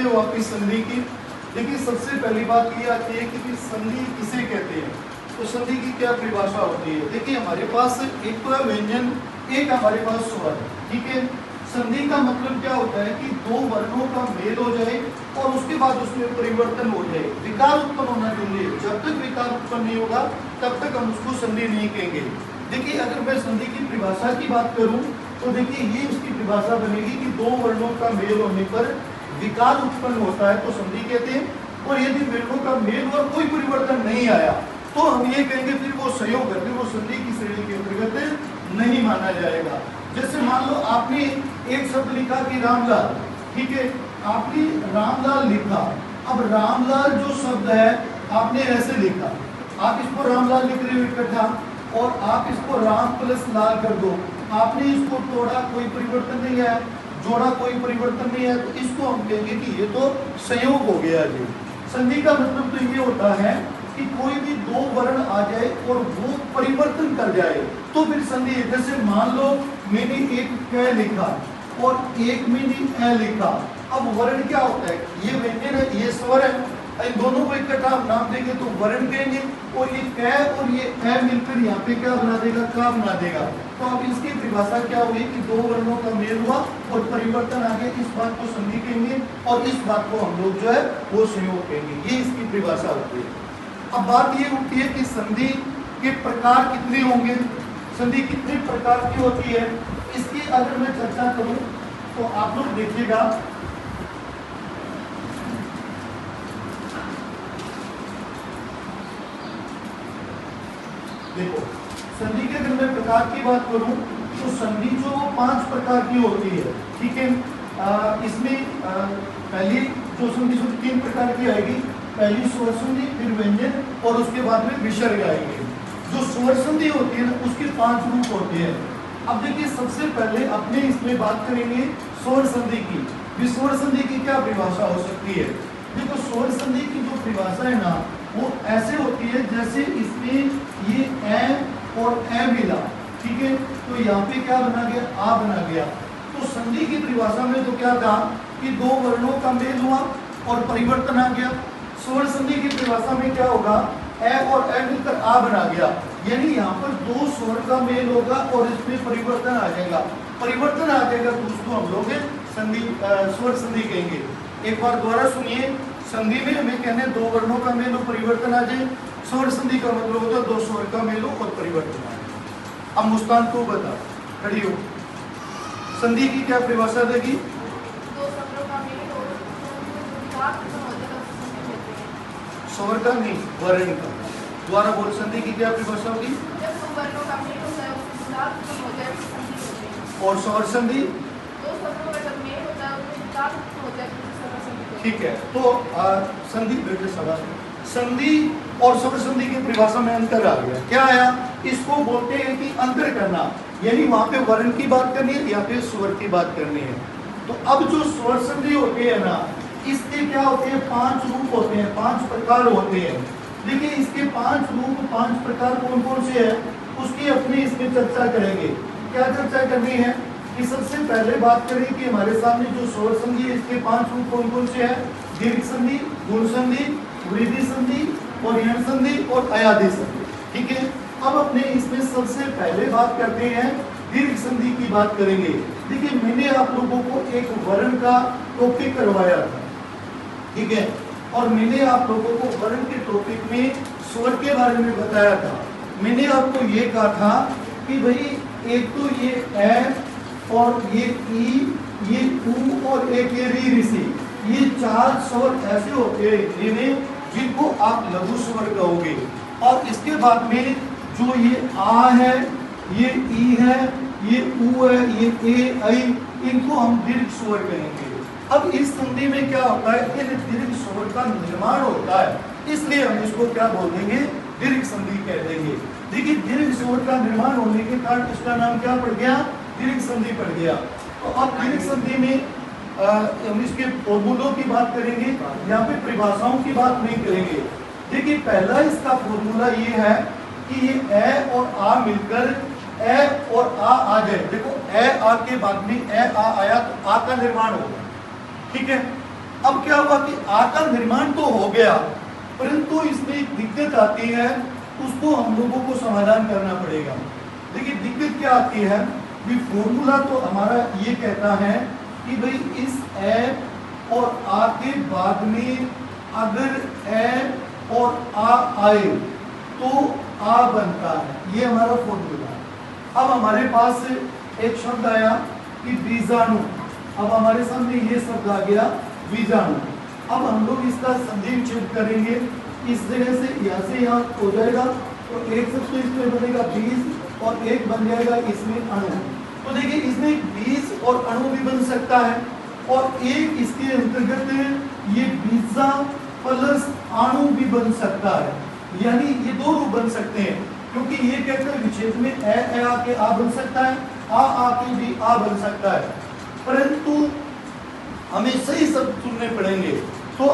हो आपकी संधि की। देखिए सबसे पहली बात ये आती है कि संधि किसे कहते हैं, तो संधि की क्या परिभाषा होती है। देखिए हमारे पास एक तो है व्यंजन, एक हमारे पास स्वर, ठीक है। संधि का मतलब क्या होता है कि दो वर्णों का मेल हो जाए और उसके बाद उसमें परिवर्तन हो जाए, विकार उत्पन्न होना चाहिए। जब तक विकार उत्पन्न नहीं होगा तब तक हम उसको संधि नहीं कहेंगे। देखिए अगर मैं संधि की परिभाषा की बात करूं तो देखिए ये उसकी परिभाषा बनेगी कि दो वर्णों का मेल होने पर विकार उत्पन्न होता है तो संधि कहते हैं, और यदि वर्णों का मेल और कोई परिवर्तन नहीं आया तो हम ये कहेंगे फिर वो संयोग है, फिर वो संधि की श्रेणी के अंतर्गत नहीं माना जाएगा। जैसे मान लो आपने एक शब्द लिखा कि रामलाल, ठीक है, आपने रामलाल लिखा। अब रामलाल जो शब्द है आपने ऐसे लिखा, आप इसको रामलाल लिख रहे हो इकट्ठा और आप इसको राम प्लस लाल कर दो, आपने इसको तोड़ा कोई परिवर्तन नहीं आया, जोड़ा कोई परिवर्तन नहीं आया, तो इसको हम कहेंगे कि ये तो संयोग हो गया जी। संधि का मतलब तो ये होता है कि कोई भी दो वर्ण आ जाए और वो परिवर्तन कर जाए तो फिर संधि। जैसे मान लो मैंने एक क लिखा और एक मैंने ए लिखा, अब वर्ण क्या होता है, ये व्यंजन है ये स्वर है, इन दोनों को इकट्ठा नाम देंगे तो वर्ण कहेंगे, और ये क और ये ए मिलकर यहाँ पे क्या बना देगा, का बना देगा। तो अब इसकी परिभाषा क्या हुई कि दो वर्णों का मेल हुआ और परिवर्तन आ गया, इस बात को संधि कहेंगे और इस बात को हम लोग जो है वो संयोग कहेंगे, ये इसकी परिभाषा होती है। अब बात ये उठती है कि संधि के प्रकार कितने होंगे, संधि कितने प्रकार की होती है, इसकी अगर मैं चर्चा करूं तो आप लोग देखिएगा। देखो संधि के अगर मैं प्रकार की बात करूं तो संधि जो 5 प्रकार की होती है, ठीक है। इसमें पहली जो संधि 3 प्रकार की आएगी, पहली स्वर संधि, फिर व्यंजन और उसके बाद में विसर्ग आएंगे। जो स्वर संधि होती है ना उसके 5 रूप होते हैं। अब देखिए सबसे पहले अपने इसमें बात करेंगे स्वर संधि की। विस्वर संधि की क्या परिभाषा हो सकती है। देखो स्वर संधि की जो परिभाषा है ना वो ऐसे होती है जैसे इसमें ये ए और ए मिला, ठीक है, तो यहाँ पे क्या बना गया, आ बना गया। तो संधि की परिभाषा में तो क्या था कि दो वर्णों का मेल हुआ और परिवर्तन आ गया। स्वर संधि की परिभाषा में क्या होगा, ए और ए मिलकर आ बना गया, यानी यहाँ पर दो स्वर का मेल होगा और इसमें परिवर्तन आ जाएगा। परिवर्तन आ जाएगा तो उसको हम लोग संधि स्वर संधि कहेंगे। एक बार दोबारा सुनिए, संधि में हमें कहने दो वर्णों का मेल और परिवर्तन आ जाए, स्वर संधि का मतलब होता है दो स्वर का मेल और परिवर्तन आ जाए। अब मुस्कान को बता, खड़ी हो, संधि की क्या परिभाषा देगी। स्वर का नहीं, वर्ण का। द्वारा बोल, संधि की क्या परिभाषा होगी। और स्वर संधि, ठीक है। तो संधि बेटे सवाल, संधि और स्वर संधि की परिभाषा में अंतर आ गया। क्या आया, इसको बोलते हैं कि अंतर करना, यानी वहां पे वर्ण की बात करनी है या फिर स्वर की बात करनी है। तो अब जो स्वर संधि होती है ना, इसके क्या होते हैं, 5 रूप होते हैं, 5 प्रकार होते हैं। देखिए इसके 5 रूप 5 प्रकार कौन कौन से हैं उसकी अपनी इसमें चर्चा करेंगे। क्या चर्चा करनी है कि सबसे पहले बात करें कि हमारे सामने जो स्वर संधि है इसके 5 रूप कौन कौन से हैं। दीर्घ संधि, गुण संधि, वृद्धि संधि और यण संधि और अयाधि संधि, ठीक है। अब अपने इसमें सबसे पहले बात करते हैं दीर्घ संधि की बात करेंगे। देखिए मैंने आप लोगों को एक वर्ण का टॉपिक करवाया था, ठीक है, और मैंने आप लोगों को वर्ण के टॉपिक में स्वर के बारे में बताया था। मैंने आपको ये कहा था कि भाई एक तो ये ए और ये ई, ये ऊ और एक ये री ऋषि, ये 4 स्वर ऐसे होते हैं हिंदी में जिनको आप लघु स्वर कहोगे। और इसके बाद में जो ये आ है, ये ई है, ये ऊ है, ये ए आई, इनको हम दीर्घ स्वर कहेंगे। अब इस संधि में क्या होता है, इन दीर्घ स्वर का निर्माण होता है, इसलिए हम इसको क्या बोल देंगे, दीर्घ संधि कह देंगे। देखिए दीर्घ स्वर का निर्माण होने के कारण इसका नाम क्या पड़ गया, दीर्घ संधि पड़ गया। तो अब दीर्घ संधि में हम इसके फॉर्मूलों की बात करेंगे, यहाँ पे परिभाषाओं की बात नहीं करेंगे। देखिए पहला इसका फॉर्मूला ये है कि ये ए और आ मिलकर ए और आ जाए। देखो ए आ के बाद में ए आ आया तो आ का निर्माण होगा, ठीक है। अब क्या हुआ कि आ का निर्माण तो हो गया, परंतु इसमें एक दिक्कत आती है, उसको हम लोगों को समाधान करना पड़ेगा। देखिए दिक्कत क्या आती है, भी फॉर्मूला तो हमारा ये कहता है कि भाई इस ए और आ के बाद में अगर ए और आ आए तो आ बनता है, ये हमारा फॉर्मूला है। अब हमारे पास एक शब्द आया कि बीजाणु, अब हमारे सामने ये शब्द आ गया बीजाणु। अब हम लोग इसका संधि विच्छेद करेंगे, इस जगह से यहाँ से यहाँ हो जाएगा, तो एक शब्द तो इसमें बनेगा बीज और एक बन जाएगा इसमें अणु। तो देखिए इसमें बीज और अणु भी बन सकता है, और एक इसके अंतर्गत ये बीजा प्लस अणु भी बन सकता है, यानी ये दो रूप बन सकते हैं, क्योंकि ये कहते हैं विच्छेद में ए आके आ बन सकता है, आ आके भी आ बन सकता है, परंतु हमें सही शब्द चुनने पड़ेंगे। तो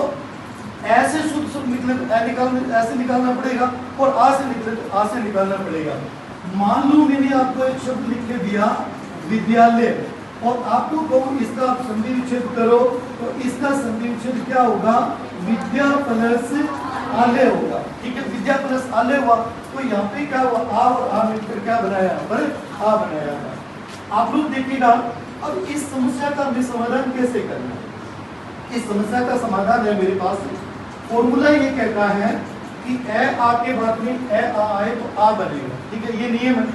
ऐसे शुद्ध शब्द निकले तो ऐसे निकालना पड़ेगा, और आ से निकले तो आ से निकालना पड़ेगा। मान लो मैंने आपको एक शब्द लिख के दिया विद्यालय, और आपको कहूं इसका आप संधि विच्छेद करो, तो इसका संधि विच्छेद क्या होगा, विद्या प्लस आलय होगा। ठीक है, विद्या प्लस आलय हुआ, तो यहाँ पे क्या हुआ, आ और आ मिलकर क्या बनाया, यहाँ पर आ बनाया था। आप लोग देखिएगा, अब इस समस्या का हमें समाधान कैसे करना है। इस समस्या का समाधान है मेरे पास, फॉर्मूला ये कहता है कि ए आ के बाद में ए आ आए तो आ बनेगा। ठीक है, ये नियम है।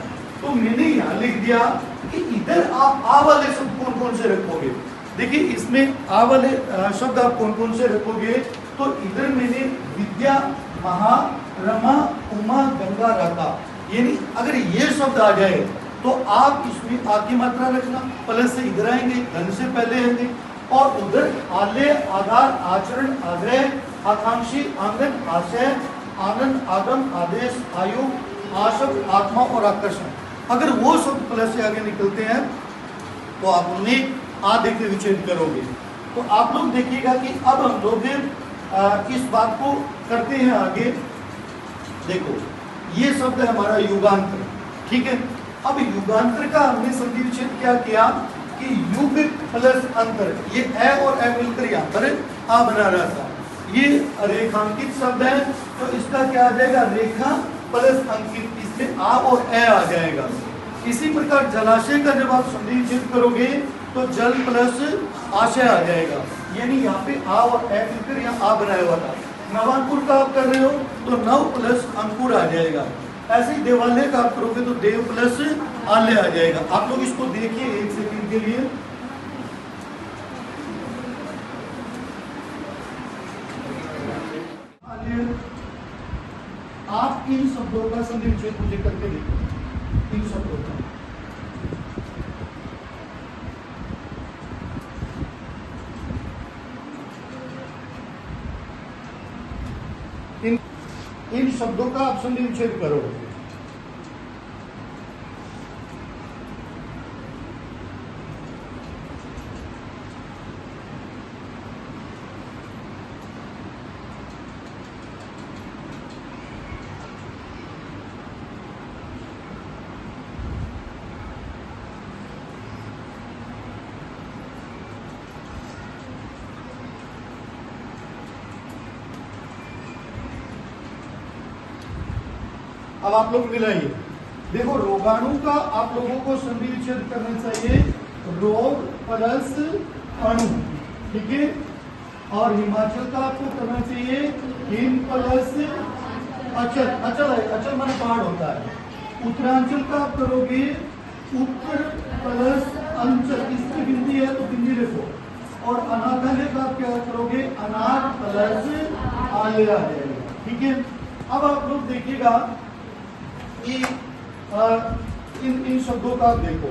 तो मैंने यहाँ लिख दिया कि इधर आप आ वाले शब्द कौन कौन से रखोगे। देखिए इसमें आ वाले शब्द आप कौन कौन से रखोगे, तो इधर मैंने विद्या, महा, रमा, उमा, गंगा रखा, यानी अगर ये शब्द आ जाए तो आप इसमें आ की मात्रा रखना, प्लस से इधर आएंगे, धन से पहले आएंगे, और उधर आलय, आधार, आचरण, आग्रह, आकांक्षी, आंगन, आशय, आनंद, आगम, आदेश, आयु, आशक, आत्मा और आकर्षण, अगर वो शब्द प्लस से आगे निकलते हैं तो आप उन्हें आ देके विच्छेद करोगे। तो आप लोग देखिएगा कि अब हम लोग इस बात को करते हैं आगे। देखो ये शब्द है हमारा युगांतर। ठीक है, अब युगांतर का हमने संधि विच्छेद क्या किया कि युग प्लस अंतर, ये ए और ए मिलकर यहाँ पर आ बना रहा था, ये रेखांकित शब्द है, तो इसका क्या आ जाएगा, रेखा प्लस अंकित, इसमें आ और ए आ जाएगा। इसी प्रकार जलाशय का जब आप संधि विच्छेद करोगे तो जल प्लस आशय आ जाएगा, यानी यहाँ पे आ और ए मिलकर यहाँ आ बनाया हुआ था। नवांकुर का आप कर रहे हो तो नव प्लस अंकुर आ जाएगा। ऐसे ही देवालय का आप करोगे तो देव प्लस आलय आ जाएगा। आप लोग इसको देखिए एक सेकंड के लिए। आप इन शब्दों का संधि विच्छेद मुझे करके देखो, इन शब्दों का। इन शब्दों का आप संधि विच्छेद करो। अब आप लोग मिलाइए। देखो रोगाणु का आप लोगों को संधि विच्छेद करना चाहिए, रोग प्लस अणु। ठीक है, और हिमाचल का आपको करना चाहिए हिम प्लस अचल। अचल है, अचल माने पहाड़ होता है। उत्तरांचल का आप करोगे उत्तर प्लस अंचल, इसकी बिंदी है तो बिंदी लिखो। और अनाथालय का आप क्या करोगे, अनाथ प्लस आलय आ जाएगा। ठीक है, अब आप लोग देखिएगा इन शब्दों का देखो।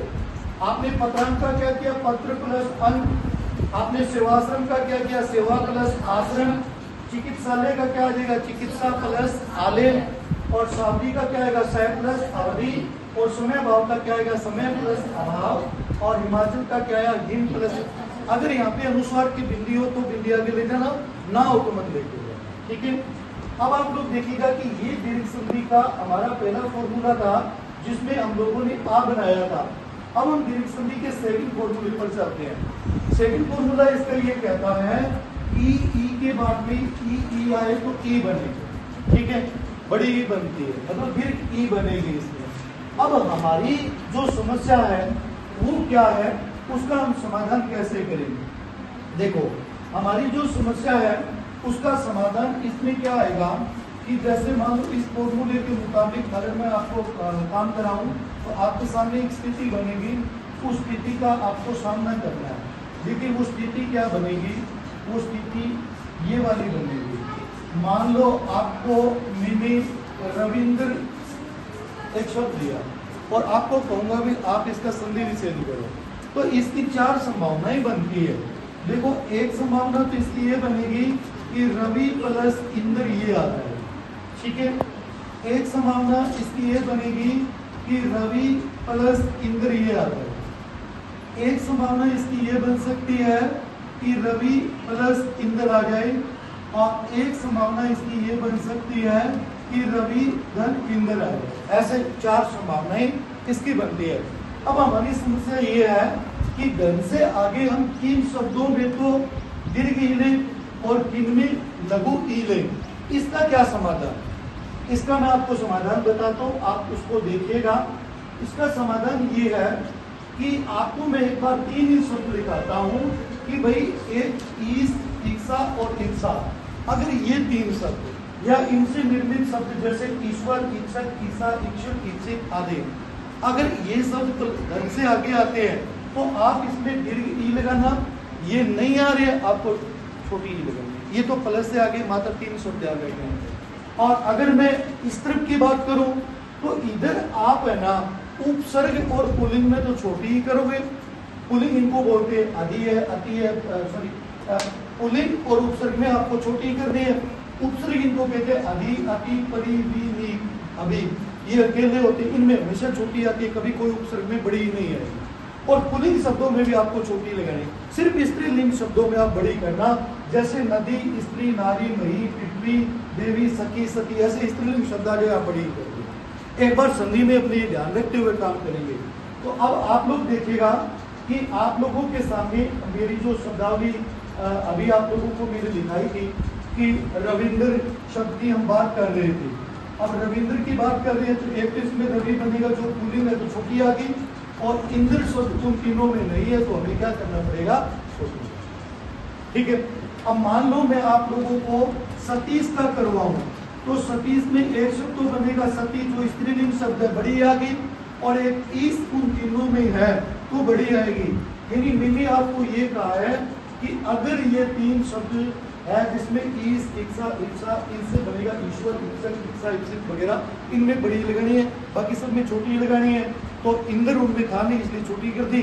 आपने पत्रांक का क्या किया, पत्र प्लस अंक। आपने सेवाश्रम का क्या किया, सेवा प्लस आश्रम। चिकित्सालय का क्या आ जाएगा, चिकित्सा प्लस आलय। और शादी का क्या आएगा, सह प्लस अवधि। और समय भाव का क्या आएगा, समय प्लस अभाव। और हिमाचल का क्या आया, हिम प्लस। अगर यहाँ पे अनुस्वार की बिंदी हो तो बिंदी आगे ले जाना, ना हो तो मत लेके। ठीक है, अब आप लोग देखिएगा कि ये दीर्घ संधि का हमारा पहला फॉर्मूला था जिसमें हम लोगों ने आ बनाया था। अब हम दीर्घ संधि के सेकंड फॉर्मूले पर चलते हैं। सेकंड फॉर्मूला इसका ये कहता है ई के बाद में ई आए तो ई बनेगी, ठीक है, बड़ी ई बनती है, मतलब फिर ई बनेगी इसमें। अब हमारी जो समस्या है वो क्या है, उसका हम समाधान कैसे करेंगे? देखो, हमारी जो समस्या है उसका समाधान इसमें क्या आएगा कि जैसे मान लो इस फॉर्मूले के मुताबिक अगर मैं आपको काम कराऊं तो आपके सामने एक स्थिति बनेगी, उस स्थिति का आपको सामना करना है। देखिए वो स्थिति क्या बनेगी, वो स्थिति ये वाली बनेगी। मान लो आपको मैंने रविंद्र एक शब्द दिया और आपको कहूंगा भी आप इसका संधि विच्छेद करो, तो इसकी 4 संभावनाएं बनती है। देखो, एक संभावना तो इसकी ये बनेगी कि रवि प्लस इंद्र ये आता है, ठीक है। एक संभावना इसकी ये बनेगी कि रवि प्लस इंद्र ये आता है। एक संभावना इसकी ये बन सकती है कि रवि प्लस इंद्र आ जाए, और एक संभावना इसकी ये बन सकती है कि रवि धन इंद्र आ जाए। ऐसे 4 संभावनाएं इसकी बनती है। अब हमारी समस्या ये है कि धन से आगे हम किन शब्दों में तो दीर्घ ई लें और किन में लघु ई लें, इसका क्या समाधान? इसका मैं आपको समाधान बताता हूँ, आप उसको देखिएगा। इसका समाधान ये है कि आपको मैं एक बार 3 ही शब्द लिखाता हूँ कि भाई एक ईस, इक्सा और इक्सा, अगर ये 3 शब्द या इनसे निर्मित शब्द जैसे ईश्वर, इच्छक, ईसा, इक्षुक, इच्छित आदि, अगर ये शब्द धन से आगे आते हैं तो आप इसमें दीर्घ ई लगाना, ये नहीं आ रहे हैं आपको छोटी ई लगानी। ये तो प्लस से आगे मात्र 3 शब्द आ गए हैं। और अगर मैं इस तरफ की बात करूं तो इधर आप है ना उपसर्ग और पुल्लिंग में तो छोटी ही करोगे। पुल्लिंग इनको बोलते हैं आदि है, अति है, सॉरी पुल्लिंग और उपसर्ग में आपको छोटी करनी है। उपसर्ग इनको कहते हैं अधि, अति, परि, वि, नि, अभि, ये अकेले होते हैं, इनमें हमेशा छोटी आती है, कभी कोई उपसर्ग में बड़ी नहीं है। और पुल्लिंग शब्दों में भी आपको छोटी लगानी, सिर्फ स्त्रीलिंग शब्दों में आप बड़ी करना, जैसे नदी, स्त्री, नारी, मही, पृथ्वी, देवी, सखी, सती, ऐसे स्त्रीलिंग शब्द आ जाए आप बड़ी करेंगे। एक बार संधि में अपने ध्यान रखते हुए काम करेंगे। तो अब आप लोग देखिएगा कि आप लोगों के सामने मेरी जो शब्दावली अभी आप लोगों को मैंने दिखाई थी कि रविंद्र शब्द की हम बात कर रहे थे। अब रविंद्र की बात कर रहे हैं तो एक इसमें रवि बनेगा, जो पुल्लिंग है तो छोटी आ गई, और इंद्र शब्द उन तीनों में नहीं है तो हमें क्या करना पड़ेगा, छोटी। ठीक है। अब मान लो मैं आप लोगों को सतीश का करवाऊं तो सतीश में एक शब्द तो बनेगा सती, जो स्त्रीलिंग शब्द है, बड़ी आ गई, और एक ईस उन तीनों में है तो बड़ी आएगी। यानी मैंने आपको ये कहा है कि अगर ये 3 शब्द है जिसमें ईस, इक्सा, इच्छा, इनसे बनेगा ईश्वर, इच्छा, इच्छा, इच्छित वगैरह, इनमें बड़ी लगानी है, बाकी सब में छोटी लगानी है। तो इंद्र उनमें था नहीं इसलिए छोटी कर दी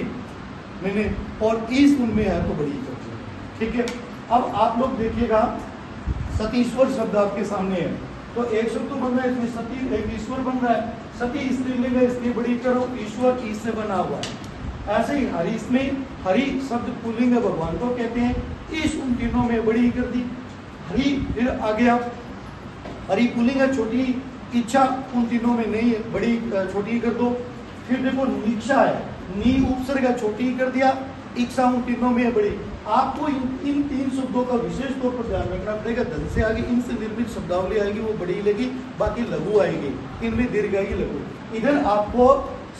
मैंने, और ईस उनमें है तो बड़ी कर दी। ठीक है। अब आप लोग देखिएगा सतीश्वर शब्द आपके सामने है, तो एक शब्द तो बन रहा है इसमें सती, एक ईश्वर बन रहा है। सती स्त्रीलिंग है इसलिए बड़ी करो, ईश्वर ईस से बना हुआ है। ऐसे ही हरि, इसमें हरि शब्द पुल्लिंग है, भगवान को कहते हैं, ईश उन तीनों में बड़ी कर दी। हरि फिर आ गया, हरि पुल्लिंग है, छोटी, इच्छा उन तीनों में नहीं है, बड़ी छोटी कर दो। फिर देखो नीक्षा है, नी उपसर्ग है, छोटी कर दिया, इच्छा उन तीनों में है, बड़ी। आपको इन 3 शब्दों का विशेष तौर पर ध्यान रखना पड़ेगा। धन से आगे इनसे निर्मित शब्दावली आएगी वो बड़ी लेगी, बाकी लघु आएगी, इनमें दीर्घ आएगी, लघु। इधर आपको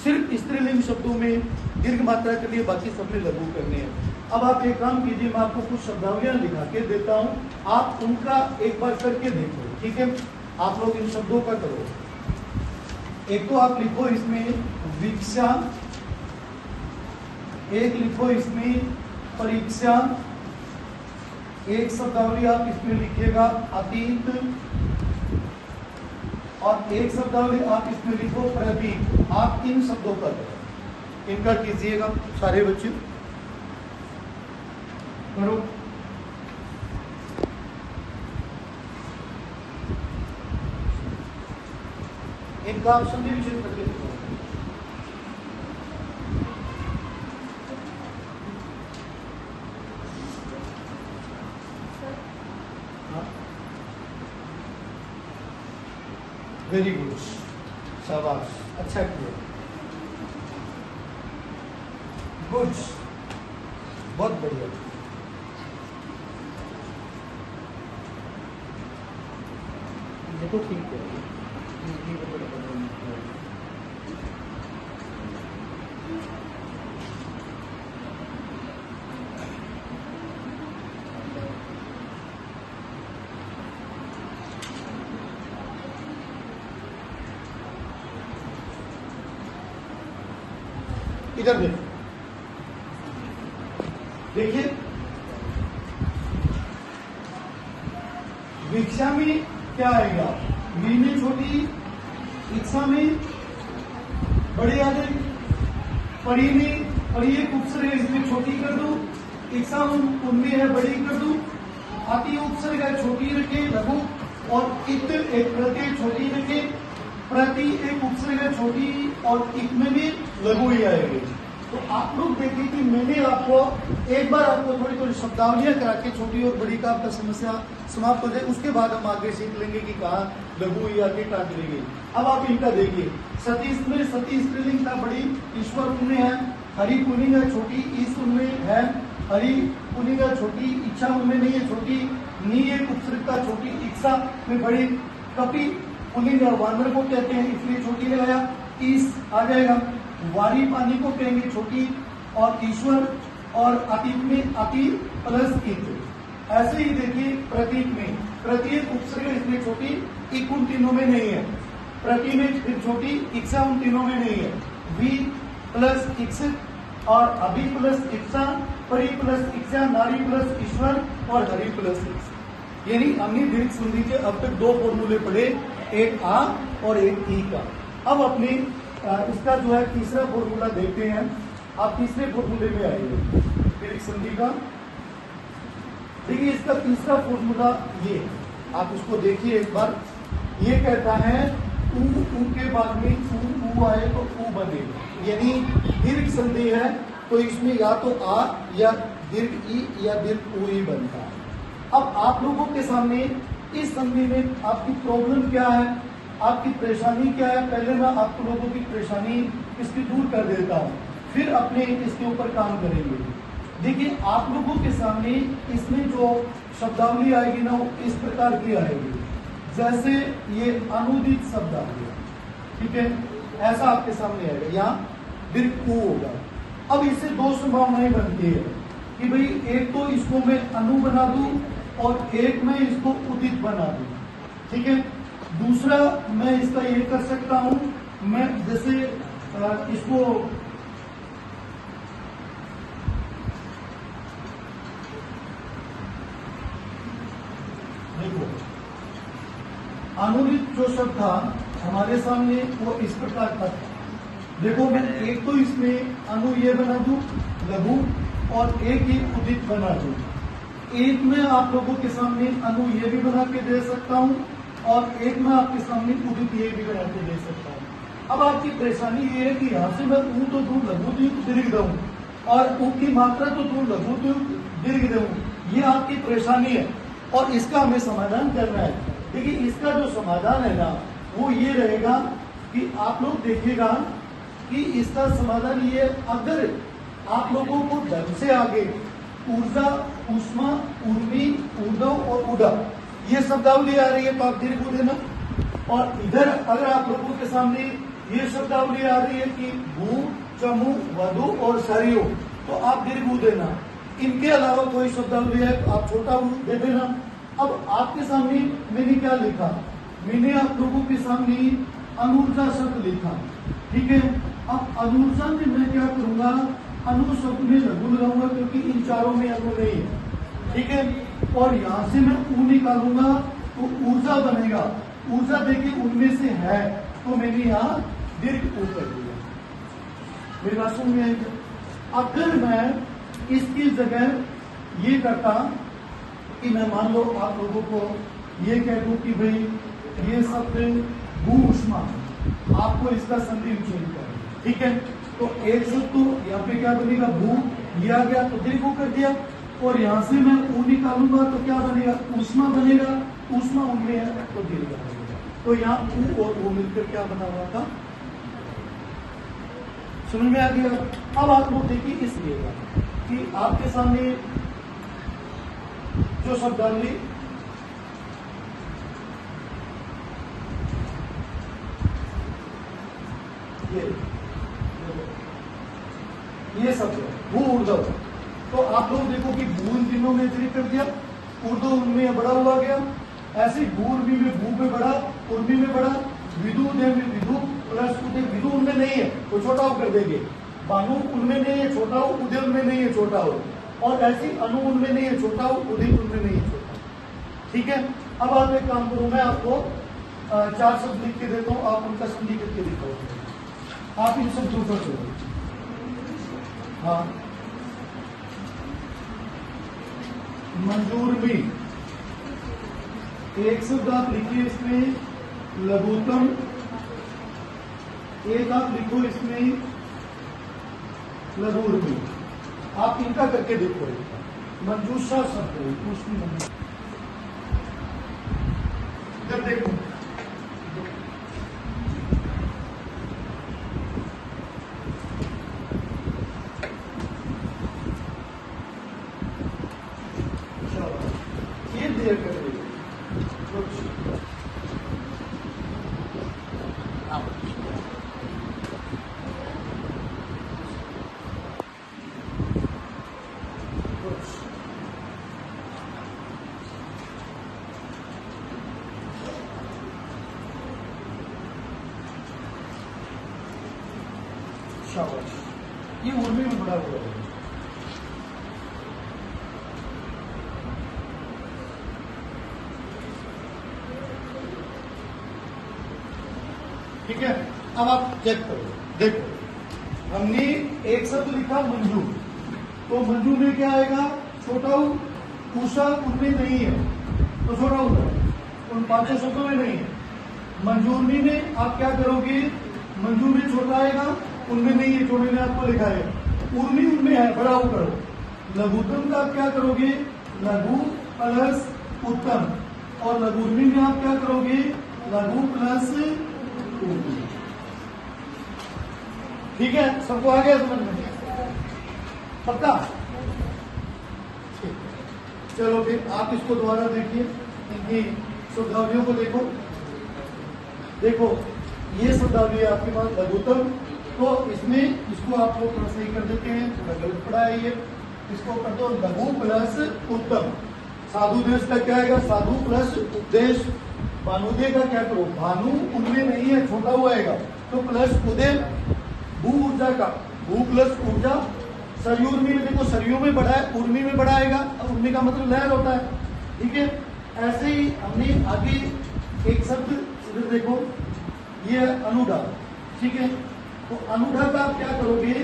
सिर्फ स्त्रीलिंग शब्दों में दीर्घ मात्रा के लिए, बाकी सब में लघु करने हैं। अब आप एक काम कीजिए, मैं आपको कुछ शब्दावलियां लिखा के देता हूं, आप उनका एक बार करके देखो। ठीक है। आप लोग इन शब्दों का करो। एक तो आप लिखो इसमें विक्षा, एक लिखो इसमें परीक्षा, एक शब्दावली आप इसमें लिखिएगा अतीत, और एक शब्दावली आप इसमें लिखो प्रतीक। आप इन शब्दों का इनका कीजिएगा सारे बच्चे, करो। इनका आप संधि विच्छेद करके देखो। वेरी गुड, शाबाश, अच्छा किया, गुड, बहुत बढ़िया। ये तो ठीक है। इधर देखिए, भिक्षा में क्या आएगा, मी में छोटी, इच्छा में बड़ी आ जाएगी, परी में परी एक उपसर्ग है इसमें छोटी कर दो, इच्छा उनमें है बड़ी कर दो, आती उपसर्ग है छोटी रखे लघु, और इत एक प्रत्यय छोटी रखे, प्रति एक उपसर्ग है छोटी और इत में भी लघु ही आएगी। तो आप लोग देखिए कि मैंने आपको एक बार आपको थोड़ी थोड़ी शब्दावलियां करा के छोटी और बड़ी का आपका समस्या समाप्त हो जाए, उसके बाद हम आगे सीख लेंगे कि कहाँ लघु या के कहाँ गिरेगी। अब आप इनका देखिए, सती में सती स्त्रीलिंग था, बड़ी ईश्वर उनमें है, हरि पुलिंग है छोटी, ईश उनमें है, हरि पुलिंग है छोटी, इच्छा उनमें नहीं है छोटी, नी एक उपसर्ग का छोटी, इच्छा में बड़ी, कपि पुलिंग वानर को कहते हैं इसलिए छोटी लगाया, ईश आ जाएगा, वारी पानी को कहेंगे छोटी, और ईश्वर और अतीत में अति प्लस इत। ऐसे ही देखिए प्रतीक में प्रत्येक उपसर्ग इसमें छोटी, इक उन तीनों में नहीं है, प्रति में फिर छोटी, इच्छा उन तीनों में नहीं है, वी प्लस इच्छित और अभि प्लस इच्छा, परि प्लस इच्छा, नारी प्लस ईश्वर और हरि प्लस इच्छा। यानी हमने दीर्घ संधि के अब तक दो फॉर्मूले पढ़े, एक आ और एक ई का। अब अपने इसका जो है तीसरा फॉर्मूला देखते हैं। आप तीसरे फॉर्मूले में आइए दीर्घ संधि का। देखिए इसका तीसरा फॉर्मूला ये, आप इसको देखिए एक बार। ये कहता है ऊ के बाद में ऊ आए तो ऊ बनेगा, यानी दीर्घ संधि है तो इसमें या तो आ या दीर्घ ई या दीर्घ ऊ ही बनता है। अब आप लोगों के सामने इस संधि में आपकी प्रॉब्लम क्या है, आपकी परेशानी क्या है, पहले मैं आप लोगों की परेशानी इसकी दूर कर देता हूँ, फिर अपने इसके ऊपर काम करेंगे। देखिए आप लोगों के सामने इसमें जो शब्दावली आएगी ना वो इस प्रकार की आएगी, जैसे ये अनुदित शब्द आ गया, ठीक है, ऐसा आपके सामने आएगा, यहाँ दीर्घ ऊ होगा। अब इससे दो संभावनाएं बनती है कि भाई एक तो इसको मैं अनु बना दूं और एक मैं इसको उदित बना दूं, ठीक है। दूसरा मैं इसका ये कर सकता हूं, मैं जैसे इसको देखो, अनुदित जो शब्द था हमारे सामने वो इस प्रकार था। देखो मैं एक तो इसमें अनु ये बना दूं लघु और एक ही उदित बना दूं। एक में आप लोगों के सामने अनु ये भी बना के दे सकता हूं और एक में आपके सामने उदित ये भी बना के दे सकता हूं। अब आपकी परेशानी ये है कि यहाँ से मैं ऊ तो दूं लघु दीर्घ दूं और ऊ की मात्रा तो दूं लघु दीर्घ दूं, ये आपकी परेशानी है और इसका हमें समाधान करना है। देखिए इसका जो समाधान है ना वो ये रहेगा कि आप लोग देखिएगा कि इसका समाधान ये, अगर आप लोगों को ढंग से आगे ऊर्जा, ऊष्मा, ऊर्मी, ऊर्ध्व और उड़ा ये शब्दावली आ रही है तो आप दीर्घ देना, और इधर अगर आप लोगों के सामने ये शब्दावली आ रही है कि भू, चमू, वधु और सरयू तो आप दीर्घ देना। इनके अलावा कोई शब्दावली है तो आप छोटा ऊ दे देना। अब आपके सामने मैंने क्या लिखा, मैंने आप लोगों के सामने अनुर्जा शब्द लिखा, ठीक है। अब अनुर्जा में मैं क्या करूंगा, अनु शब्द में लघु लगाऊंगा क्योंकि इन चारों में अनु नहीं है, ठीक है। और यहाँ से मैं ऊ निकालूंगा तो ऊर्जा बनेगा, ऊर्जा देखिए उनमें से है तो मैंने यहाँ दीर्घ ऊ कर दिया। मेरी बात समझ में आएगी। अगर मैं इसकी जगह ये करता कि मैं मान लो आप लोगों को ये कह दूं कि भाई ये शब्द भू ऊष्मा, आपको इसका संधि चेंज करना, ठीक है। तो एक शब्द तो यहाँ पे क्या बनेगा, भू लिया गया तो दीर्घ कर दिया, और यहाँ से मैं ऊ निकालूंगा तो क्या बनेगा, ऊष्मा बनेगा, ऊष्मा उनमें है तो दीर्घ बनेगा। तो यहाँ ऊ और वो मिलकर क्या बना हुआ था, समझ में आ गया। अब आप लोग देखिए इसलिए कि आपके सामने जो शब्दावली ये सब है भू ऊर्ध्व। तो आप लोग देखो कि भू इन तीनों में इतनी कर दिया, ऊर्ध्व उनमें बड़ा हुआ गया, ऐसे भू उर्मी में भू में बड़ा, उर्मी में बड़ा, विदु उदय में विदु प्लस उदय, विदु उनमें नहीं है तो छोटा हो कर देंगे, भानु उनमें नहीं है छोटा हो, उदय उनमें नहीं है छोटा हो, और ऐसी अनु उनमें नहीं है छोटा हो, उदय उनमें नहीं है छोटा। ठीक है, अब आप एक काम करो, मैं आपको 4 शब्द लिख के देता हूँ, आप उनका संधि करके दिखाओ। आप इन शब्दों पर चलो। हाँ, मंजूर भी एक शब्द आप लिखिए इसमें लघुत्तम, एक आप लिखो इसमें लघुर्मी। आप इनका करके देखो। मंजूषा शब्द है उसमें इधर देखो, ये देर कर देगा शाबाश, ये उर्मी में बड़ा हुआ है। ठीक है, अब आप चेक करो, देखो हमने एक शब्द लिखा मंजू, तो मंजू में क्या आएगा, छोटा ऊ, उषा उनमें नहीं है तो छोटा ऊ, उन 5 शब्दों में नहीं है। मंजूरनी में आप क्या करोगे, मंजू में छोटा आएगा, उनमें नहीं है, छोटे ने आपको लिखा है, उर्मी उनमें है, बड़ा ऊ करो। लघुत्तम का आप क्या करोगे, लघु प्लस उत्तम, और लघुर्मी में आप क्या करोगे, लघु प्लस उर्मी। ठीक है, सबको आ गया समझ में, पक्का? चलो फिर आप इसको दोबारा देखिए, इनकी शब्दावलियों को देखो। देखो ये शब्दावली है आपके पास लघुत्तम, तो इसमें इसको आप लोग थोड़ा सही कर देते हैं, थोड़ा गलत पड़ा है ये, इसको कर दो लघु प्लस उत्तम। साधु देश का क्या आएगा, साधु प्लस उपदेश। भानुदय का क्या करो, भानु उनमें नहीं है, छोटा हुआ आएगा, तो प्लस उदय। भू ऊर्जा का भू प्लस ऊर्जा। सरयू उर्मी में देखो, सरयू में बड़ा है, उर्मी में बड़ा आएगा, उर्मी का मतलब लहर होता है। ठीक है, ऐसे ही हमने आगे एक शब्द इधर देखो, ये अनुडा। ठीक है, तो अनुडा का आप क्या करोगे,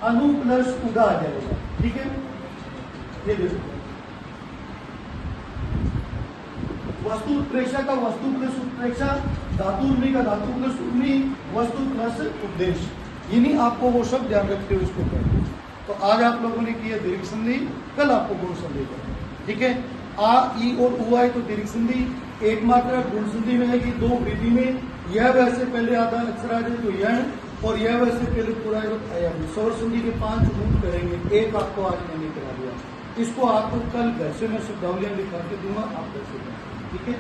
अनु प्लस उदा आ जाएगा। ठीक है, ये देखो वस्तु उत्प्रेक्षा का वस्तु प्लस उत्प्रेक्षा, धातु उर्मी का धातु प्लस उर्मी, वस्तु प्लस उपदेश। यानी आपको वो शब्द ध्यान रखते हो इसको कर। तो आज आप लोगों ने किया दीर्घ संधि, कल आपको गुण संधि करना। ठीक है, आ ई और उ आए तो दीर्घ संधि, एक मात्रा गुण संधि में आएगी 2 वृद्धि में, यह वैसे पहले आधा अक्षर आ जाए तो यह, और यह वैसे पहले पूरा स्वर संधि के 5 रूप करेंगे। एक आपको आज मैंने करा दिया, इसको आपको कल घर से मैं शब्दावलियां लिखा के दूंगा, आप कर सकते हैं। ठीक है।